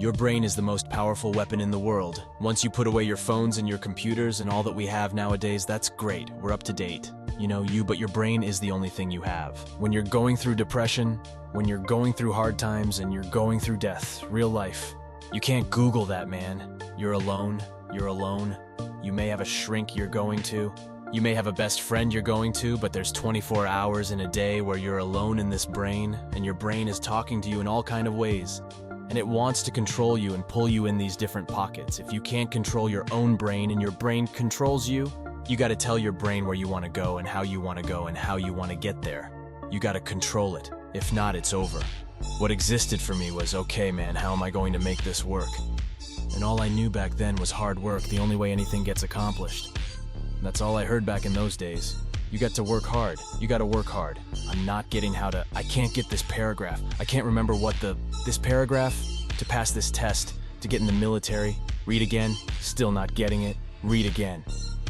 Your brain is the most powerful weapon in the world. Once you put away your phones and your computers and all that we have nowadays, that's great. We're up to date. But your brain is the only thing you have. When you're going through depression, when you're going through hard times and you're going through death, real life, you can't Google that, man. You're alone. You're alone. You may have a shrink you're going to. You may have a best friend you're going to, but there's 24 hours in a day where you're alone in this brain, and your brain is talking to you in all kind of ways. And it wants to control you and pull you in these different pockets. If you can't control your own brain and your brain controls you, you gotta tell your brain where you wanna go and how you wanna go and how you wanna get there. You gotta control it. If not, it's over. What existed for me was, okay, man, how am I going to make this work? And all I knew back then was hard work, the only way anything gets accomplished. That's all I heard back in those days. You got to work hard. You gotta work hard. I'm not getting I can't get this paragraph. I can't remember this paragraph, to pass this test, to get in the military, read again, still not getting it, read again.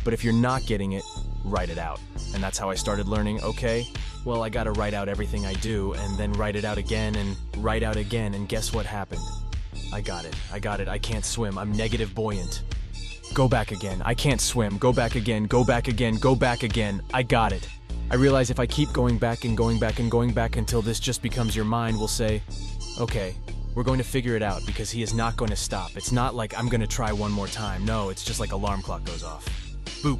But if you're not getting it, write it out. And that's how I started learning, okay, well, I gotta write out everything I do, and then write it out again, and write out again, and guess what happened? I got it, I can't swim, I'm negative buoyant. Go back again, I can't swim, go back again, go back again, go back again, I got it. I realize if I keep going back and going back and going back until this just becomes your mind, we'll say, okay, we're going to figure it out because he is not going to stop. It's not like I'm going to try one more time. No, it's just like alarm clock goes off. Boop.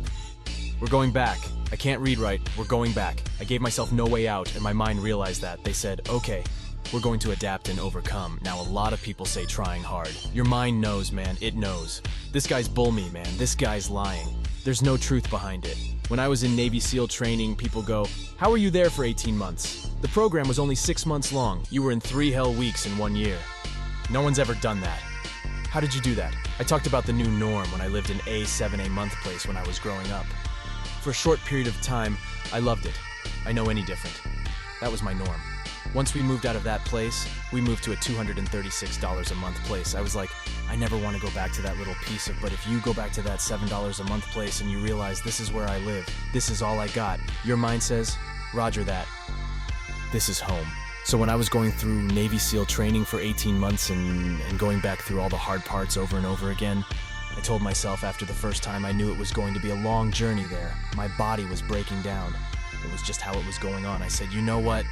We're going back. I can't read right. We're going back. I gave myself no way out, and my mind realized that. They said, okay, we're going to adapt and overcome. Now, a lot of people say trying hard. Your mind knows, man. It knows. This guy's bull me, man. This guy's lying. There's no truth behind it. When I was in Navy SEAL training, people go, how were you there for 18 months? The program was only 6 months long. You were in 3 hell weeks in 1 year. No one's ever done that. How did you do that? I talked about the new norm when I lived in a 7-a-month place when I was growing up. For a short period of time, I loved it. I know any different. That was my norm. Once we moved out of that place, we moved to a $236 a month place. I was like, I never want to go back to that little piece of, but if you go back to that $7 a month place and you realize this is where I live, this is all I got, your mind says, Roger that. This is home. So when I was going through Navy SEAL training for 18 months and going back through all the hard parts over and over again, I told myself after the first time I knew it was going to be a long journey there. My body was breaking down. It was just how it was going on. I said, you know what?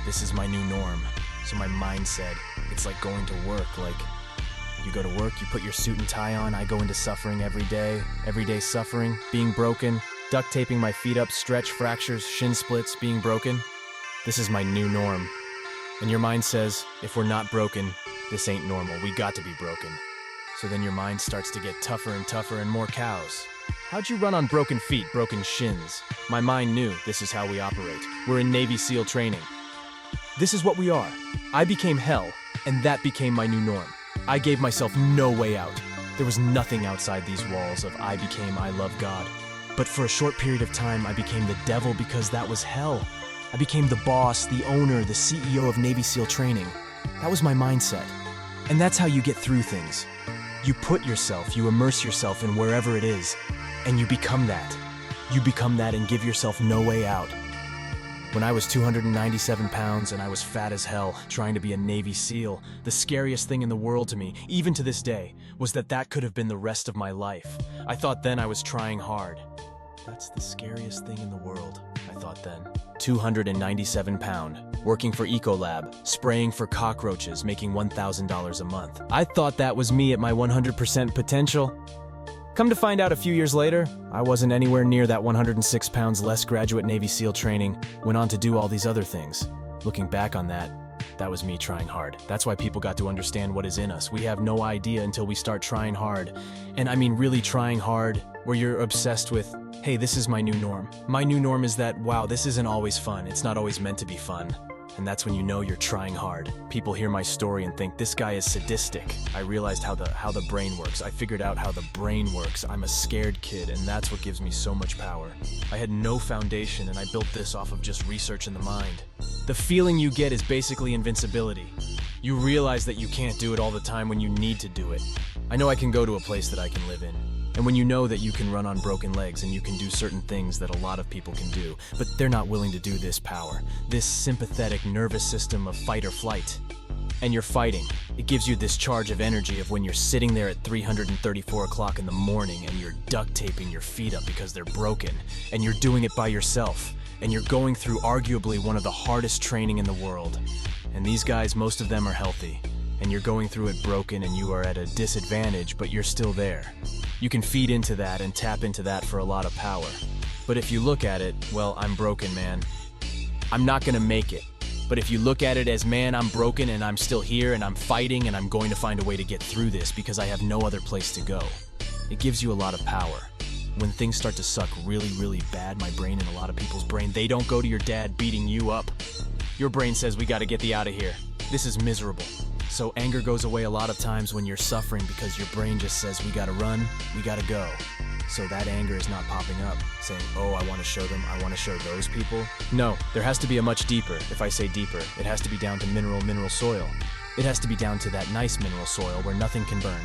This is my new norm. So my mind said, it's like going to work. Like, you go to work, you put your suit and tie on, I go into suffering every day suffering, being broken, duct taping my feet up, stretch, fractures, shin splits, being broken. This is my new norm. And your mind says, if we're not broken, this ain't normal. We got to be broken. So then your mind starts to get tougher and tougher and more cows. How'd you run on broken feet, broken shins? My mind knew this is how we operate. We're in Navy SEAL training. This is what we are. I became hell, and that became my new norm. I gave myself no way out. There was nothing outside these walls of I love God. But for a short period of time, I became the devil because that was hell. I became the boss, the owner, the CEO of Navy SEAL training. That was my mindset. And that's how you get through things. You put yourself, you immerse yourself in wherever it is, and you become that. You become that and give yourself no way out. When I was 297 pounds and I was fat as hell, trying to be a Navy SEAL, the scariest thing in the world to me, even to this day, was that could have been the rest of my life. I thought then I was trying hard. That's the scariest thing in the world, I thought then. 297 pound, working for Ecolab, spraying for cockroaches, making $1,000 a month. I thought that was me at my 100% potential. Come to find out a few years later, I wasn't anywhere near that 106 pounds less graduate Navy SEAL training, went on to do all these other things. Looking back on that was me trying hard. That's why people got to understand what is in us. We have no idea until we start trying hard. And I mean really trying hard, where you're obsessed with, hey, this is my new norm. My new norm is that, wow, this isn't always fun. It's not always meant to be fun. And that's when you know you're trying hard. People hear my story and think, this guy is sadistic. I realized how the brain works. I figured out how the brain works. I'm a scared kid, and that's what gives me so much power. I had no foundation, and I built this off of just research in the mind. The feeling you get is basically invincibility. You realize that you can't do it all the time when you need to do it. I know I can go to a place that I can live in. And when you know that you can run on broken legs and you can do certain things that a lot of people can do, but they're not willing to do this power, this sympathetic nervous system of fight or flight. and you're fighting. It gives you this charge of energy of when you're sitting there at 334 o'clock in the morning and you're duct taping your feet up because they're broken, and you're doing it by yourself, and you're going through arguably one of the hardest training in the world. And these guys, most of them are healthy, and you're going through it broken and you are at a disadvantage, but you're still there. You can feed into that and tap into that for a lot of power. But if you look at it, well, I'm broken, man. I'm not gonna make it. But if you look at it as, man, I'm broken and I'm still here and I'm fighting and I'm going to find a way to get through this because I have no other place to go, it gives you a lot of power. When things start to suck really, really bad, my brain and a lot of people's brain, they don't go to your dad beating you up. Your brain says, we gotta get thee out of here. This is miserable. So anger goes away a lot of times when you're suffering because your brain just says, we gotta run, we gotta go. So that anger is not popping up, saying, oh, I want to show them, I want to show those people. No, there has to be a much deeper. If I say deeper, it has to be down to mineral soil. It has to be down to that nice mineral soil where nothing can burn.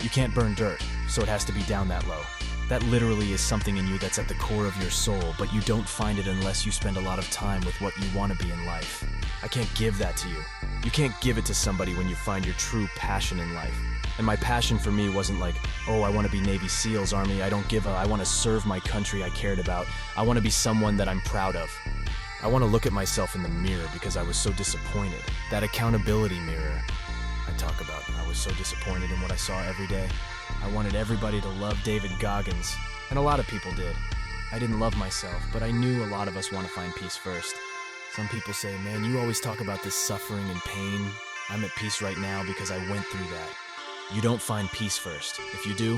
You can't burn dirt, so it has to be down that low. That literally is something in you that's at the core of your soul, but you don't find it unless you spend a lot of time with what you want to be in life. I can't give that to you. You can't give it to somebody when you find your true passion in life. And my passion for me wasn't like, oh, I want to be Navy SEALs, Army, I want to serve my country I cared about. I want to be someone that I'm proud of. I want to look at myself in the mirror because I was so disappointed. That accountability mirror I talk about. I was so disappointed in what I saw every day. I wanted everybody to love David Goggins, and a lot of people did. I didn't love myself, but I knew a lot of us want to find peace first. Some people say, man, you always talk about this suffering and pain. I'm at peace right now because I went through that. You don't find peace first. If you do,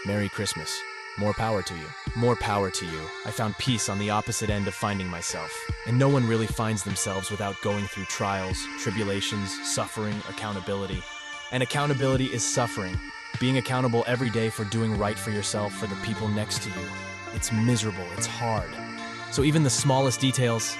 Merry Christmas. More power to you. More power to you. I found peace on the opposite end of finding myself. And no one really finds themselves without going through trials, tribulations, suffering, accountability. And accountability is suffering. Being accountable every day for doing right for yourself, for the people next to you. It's miserable, it's hard. So even the smallest details,